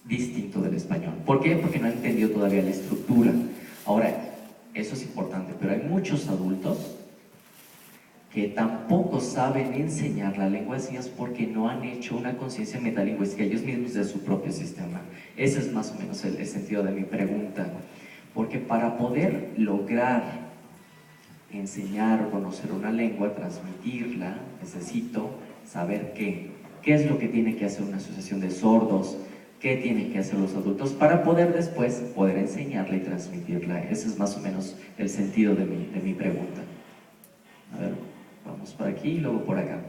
distinto del español. ¿Por qué? Porque no entendió todavía la estructura. Ahora, eso es importante, pero hay muchos adultos que tampoco saben enseñar la lengua de señas porque no han hecho una conciencia metalingüística ellos mismos de su propio sistema. Ese es más o menos el sentido de mi pregunta. Porque para poder lograr enseñar o conocer una lengua, transmitirla, necesito saber qué es lo que tiene que hacer una asociación de sordos, qué tienen que hacer los adultos para poder después poder enseñarla y transmitirla. Ese es más o menos el sentido de mi pregunta. A ver, vamos por aquí y luego por acá.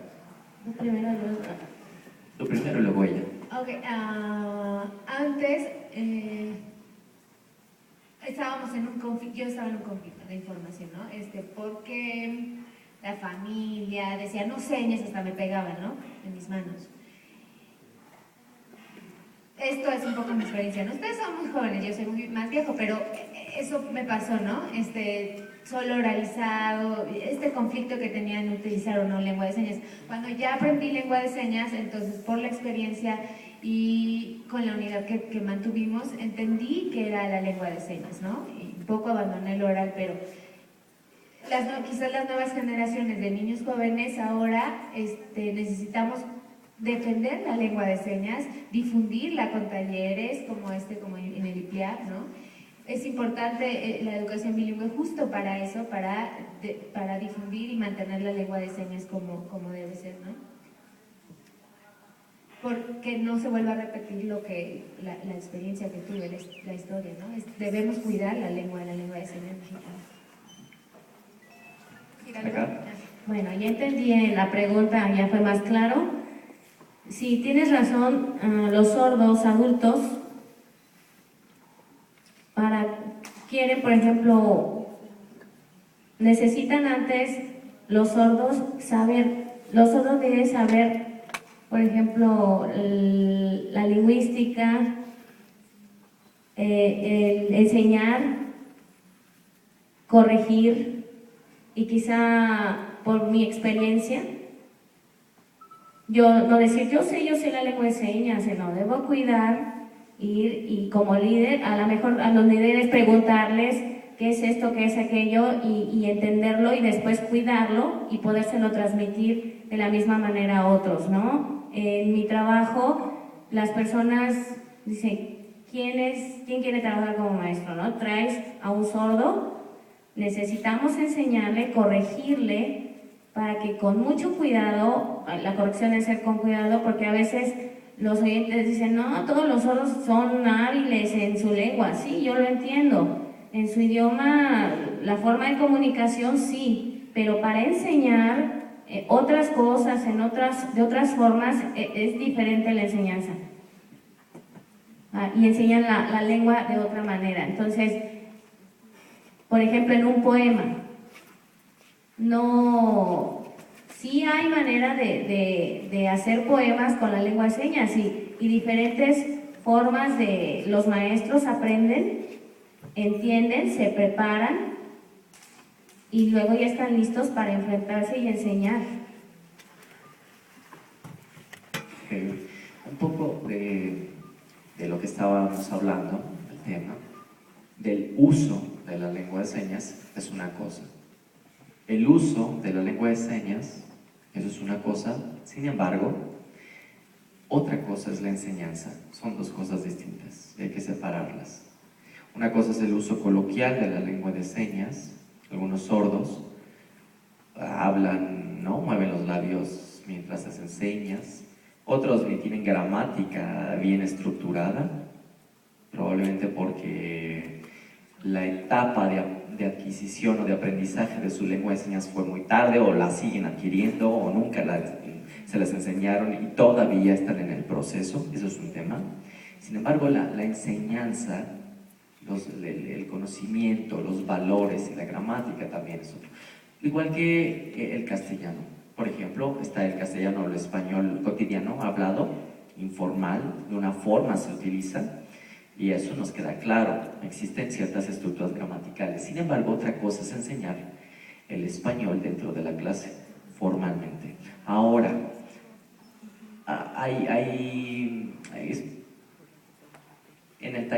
Lo primero y luego ella. Ok, antes estábamos en un conflicto, yo estaba en un conflicto de información, ¿no? Porque la familia decía, no señas, hasta me pegaban, ¿no? En mis manos. Esto es un poco mi experiencia, ¿no? Ustedes son muy jóvenes, yo soy más viejo, pero eso me pasó, ¿no? Solo oralizado, este conflicto que tenía en utilizar o no lengua de señas. Cuando ya aprendí lengua de señas, entonces por la experiencia y con la unidad que mantuvimos, entendí que era la lengua de señas, ¿no? Y un poco abandoné el oral, pero quizás las nuevas generaciones de niños jóvenes ahora necesitamos defender la lengua de señas, difundirla con talleres como en el IPIAP, ¿no? Es importante la educación bilingüe justo para eso, para difundir y mantener la lengua de señas como debe ser, ¿no? Porque no se vuelva a repetir la experiencia que tuve, la historia, ¿no? Debemos cuidar la lengua de señas mexicana. Acá. Bueno, ya entendí la pregunta, ya fue más claro. Sí, tienes razón, los sordos adultos quieren, por ejemplo, necesitan antes los sordos deben saber, por ejemplo, la lingüística, el enseñar, corregir, y quizá por mi experiencia, yo no decir, yo sé la lengua de señas, no, debo cuidar, ir y como líder, a lo mejor a los líderes preguntarles qué es esto, qué es aquello y entenderlo y después cuidarlo y podérselo transmitir de la misma manera a otros, ¿no? En mi trabajo, las personas dicen, ¿quién quiere trabajar como maestro, no? Traes a un sordo, necesitamos enseñarle, corregirle, para que con mucho cuidado, la corrección debe ser con cuidado, porque a veces los oyentes dicen, no, todos los sordos son hábiles en su lengua. Sí, yo lo entiendo, en su idioma, la forma de comunicación sí, pero para enseñar otras cosas, de otras formas, es diferente la enseñanza. Y enseñan la lengua de otra manera. Entonces, por ejemplo, en un poema, sí hay manera de hacer poemas con la lengua de señas y diferentes formas de los maestros aprenden, entienden, se preparan y luego ya están listos para enfrentarse y enseñar. Un poco de lo que estábamos hablando, el tema del uso de la lengua de señas es una cosa. El uso de la lengua de señas, eso es una cosa, sin embargo, otra cosa es la enseñanza. Son dos cosas distintas, hay que separarlas. Una cosa es el uso coloquial de la lengua de señas. Algunos sordos hablan, ¿no? Mueven los labios mientras hacen señas. Otros ni tienen gramática bien estructurada, probablemente porque la etapa de adquisición o de aprendizaje de su lengua de señas fue muy tarde, o la siguen adquiriendo, o nunca se las enseñaron y todavía están en el proceso. Eso es un tema. Sin embargo, la enseñanza, el conocimiento, los valores y la gramática también es otro. Igual que el castellano. Por ejemplo, está el castellano o el español cotidiano, hablado, informal, de una forma se utiliza, y eso nos queda claro, existen ciertas estructuras gramaticales. Sin embargo, otra cosa es enseñar el español dentro de la clase, formalmente. Ahora,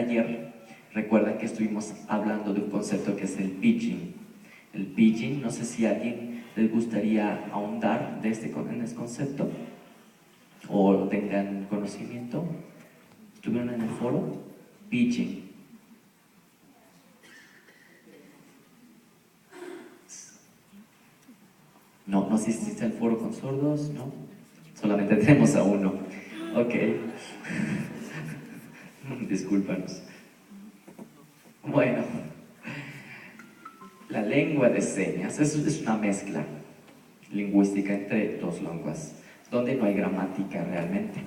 ayer, recuerdan que estuvimos hablando de un concepto que es el pidgin. El pidgin, no sé si a alguien les gustaría ahondar en este concepto o tengan conocimiento. ¿Estuvieron en el foro? Pidgin. No sé si existe el foro con sordos, ¿no? Solamente tenemos a uno. Ok. Discúlpanos. Bueno, la lengua de señas es una mezcla lingüística entre dos lenguas, donde no hay gramática realmente.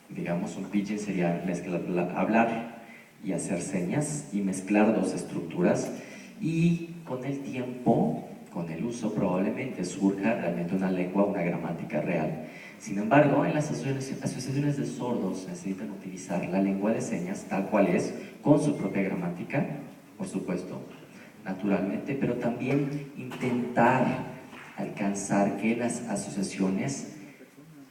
Digamos, un pidgin sería hablar y hacer señas y mezclar dos estructuras, y con el tiempo, con el uso, probablemente surja realmente una lengua, una gramática real. Sin embargo, en las asociaciones de sordos necesitan utilizar la lengua de señas tal cual es, con su propia gramática, por supuesto, naturalmente, pero también intentar alcanzar que las asociaciones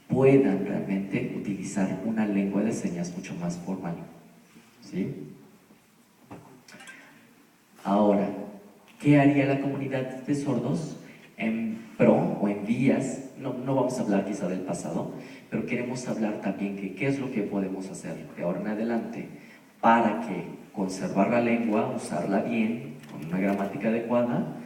puedan realmente utilizar una lengua de señas mucho más formal, ¿sí? Ahora, ¿qué haría la comunidad de sordos en pro o en vías? No vamos a hablar quizá del pasado, pero queremos hablar también que qué es lo que podemos hacer de ahora en adelante para que conservar la lengua, usarla bien, con una gramática adecuada,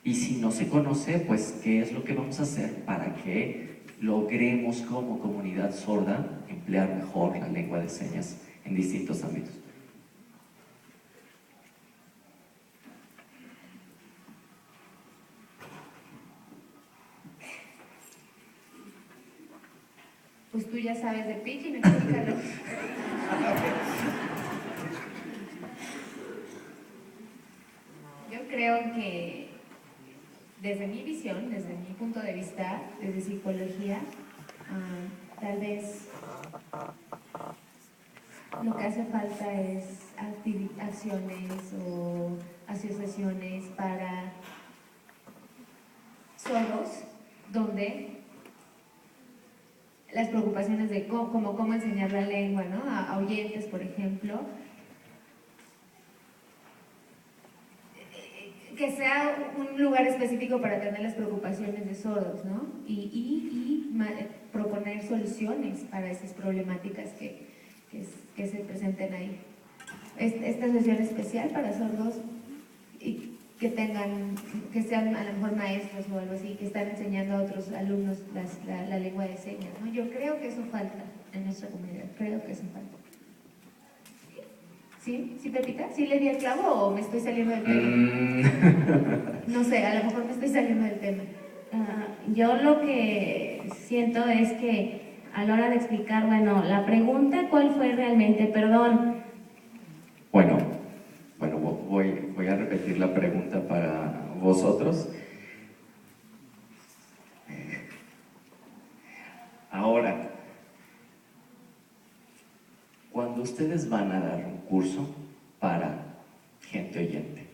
y si no se conoce, pues qué es lo que vamos a hacer para que logremos como comunidad sorda emplear mejor la lengua de señas en distintos ámbitos. Pues tú ya sabes de pidgin, explícalo. Yo creo que desde mi visión, desde mi punto de vista, desde psicología, tal vez lo que hace falta es acciones o asociaciones para sordos, donde las preocupaciones de cómo enseñar la lengua, ¿no? A oyentes, por ejemplo, que sea un lugar específico para atender las preocupaciones de sordos, ¿no? Y proponer soluciones para esas problemáticas que se presenten ahí. Esta sesión especial para sordos y que sean a lo mejor maestros o algo así, que están enseñando a otros alumnos la lengua de señas, ¿no? Yo creo que eso falta en nuestra comunidad, creo que eso falta. ¿Sí? ¿Sí, Pepita? ¿Sí le di el clavo o me estoy saliendo del tema? No sé, a lo mejor me estoy saliendo del tema. Yo lo que siento es que a la hora de explicar, bueno, la pregunta, ¿cuál fue realmente? Perdón. Bueno, voy a repetir la pregunta para vosotros. Ahora, cuando ustedes van a dar un curso para gente oyente,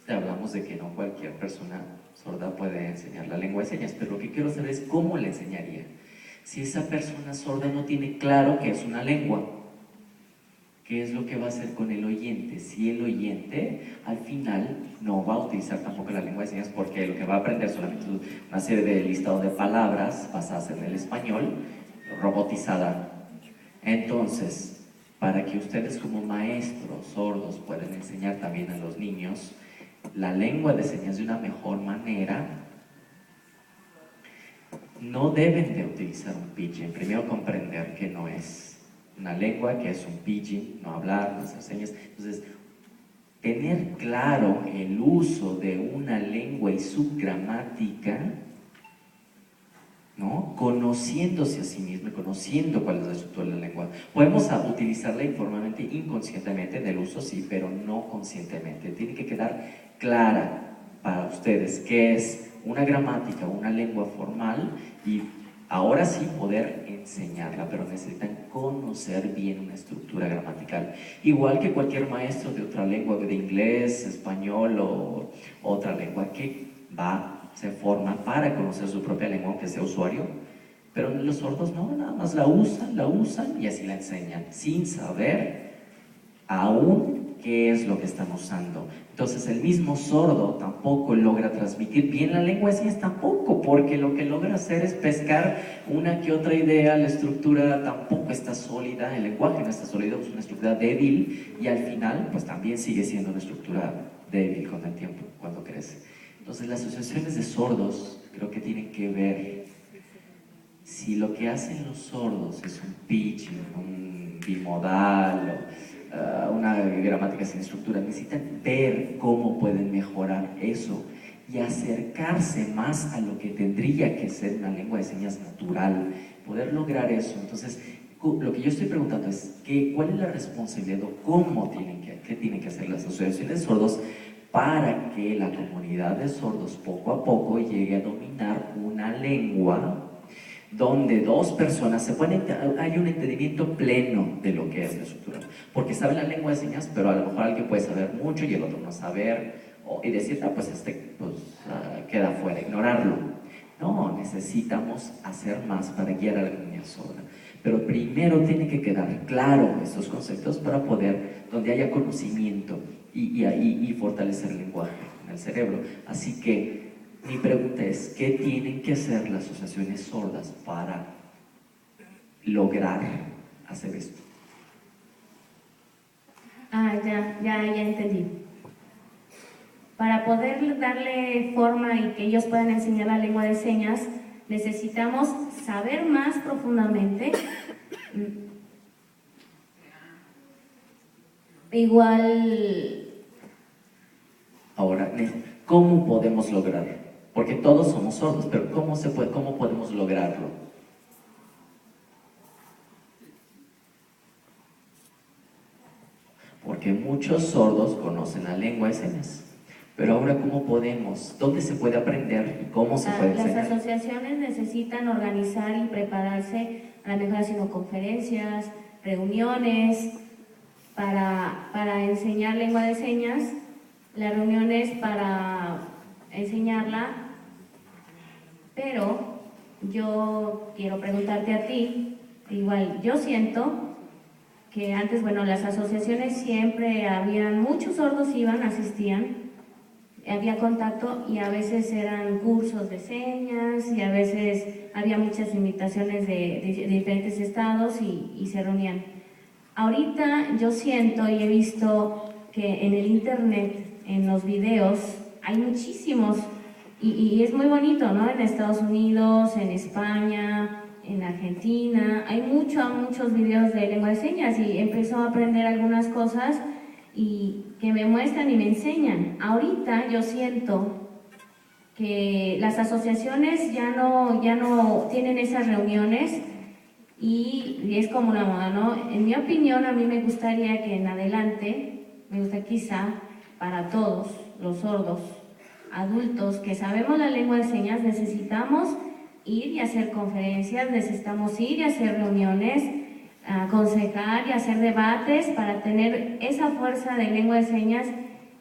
hablamos de que no cualquier persona sorda puede enseñar la lengua de señas, pero lo que quiero saber es cómo le enseñaría. Si esa persona sorda no tiene claro qué es una lengua, ¿qué es lo que va a hacer con el oyente? Si el oyente al final no va a utilizar tampoco la lengua de señas, porque lo que va a aprender solamente una serie de listados de palabras basadas en el español, robotizada. Entonces, para que ustedes como maestros sordos puedan enseñar también a los niños la lengua de señas de una mejor manera, no deben de utilizar un pidgin. Primero comprender que no es una lengua, que es un pidgin, no hablar, no hacer señas. Entonces, tener claro el uso de una lengua y su gramática, ¿no? Conociéndose a sí mismo, conociendo cuál es la estructura de la lengua. Podemos utilizarla informalmente, inconscientemente, en el uso sí, pero no conscientemente. Tiene que quedar clara para ustedes qué es una gramática, una lengua formal, y ahora sí poder enseñarla, pero necesitan conocer bien una estructura gramatical. Igual que cualquier maestro de otra lengua, de inglés, español o otra lengua, que se forma para conocer su propia lengua, aunque sea usuario, pero los sordos no, nada más la usan y así la enseñan, sin saber aún qué es lo que están usando. Entonces el mismo sordo tampoco logra transmitir bien la lengua de señas, tampoco, porque lo que logra hacer es pescar una que otra idea, la estructura tampoco está sólida, el lenguaje no está sólido, es una estructura débil, y al final pues también sigue siendo una estructura débil con el tiempo, cuando crece. Entonces las asociaciones de sordos creo que tienen que ver si lo que hacen los sordos es un pitching, un bimodal, una gramática sin estructura, necesitan ver cómo pueden mejorar eso y acercarse más a lo que tendría que ser una lengua de señas natural, poder lograr eso. Entonces, lo que yo estoy preguntando es ¿cuál es la responsabilidad o qué tienen que hacer las asociaciones de sordos para que la comunidad de sordos poco a poco llegue a dominar una lengua donde dos personas hay un entendimiento pleno de lo que es la estructura, porque saben la lengua de señas, pero a lo mejor alguien puede saber mucho y el otro no saber, y decir, pues queda fuera, ignorarlo. No, necesitamos hacer más para guiar a la comunidad sorda, pero primero tiene que quedar claro estos conceptos para poder, donde haya conocimiento y fortalecer el lenguaje en el cerebro. Así que mi pregunta es, ¿qué tienen que hacer las asociaciones sordas para lograr hacer esto? Ya entendí. Para poder darle forma y que ellos puedan enseñar la lengua de señas, necesitamos saber más profundamente. Igual... Ahora, ¿cómo podemos lograrlo? Porque todos somos sordos, pero ¿cómo podemos lograrlo? Porque muchos sordos conocen la lengua de señas. Pero ahora, ¿cómo podemos? ¿Dónde se puede aprender y cómo se puede enseñar? Las asociaciones necesitan organizar y prepararse, a lo mejor haciendo conferencias, reuniones para enseñar lengua de señas, las reuniones para enseñarla, pero yo quiero preguntarte a ti, igual yo siento que antes, bueno, las asociaciones siempre habían, muchos sordos asistían, había contacto y a veces eran cursos de señas y a veces había muchas invitaciones de diferentes estados y se reunían. Ahorita yo siento y he visto que en el internet, en los videos, hay muchísimos y es muy bonito, ¿no? En Estados Unidos, en España, en Argentina, hay muchos videos de lengua de señas y empezó a aprender algunas cosas y que me muestran y me enseñan. Ahorita yo siento que las asociaciones ya no tienen esas reuniones y es como una moda, ¿no? En mi opinión, a mí me gustaría que en adelante, quizá para todos los sordos, adultos que sabemos la lengua de señas, necesitamos ir y hacer conferencias, necesitamos ir y hacer reuniones, aconsejar y hacer debates para tener esa fuerza de lengua de señas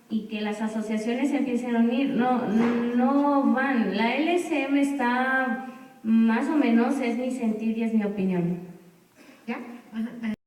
y que las asociaciones se empiecen a unir. No van, la LSM está más o menos, es mi sentir y es mi opinión. ¿Ya? Ajá.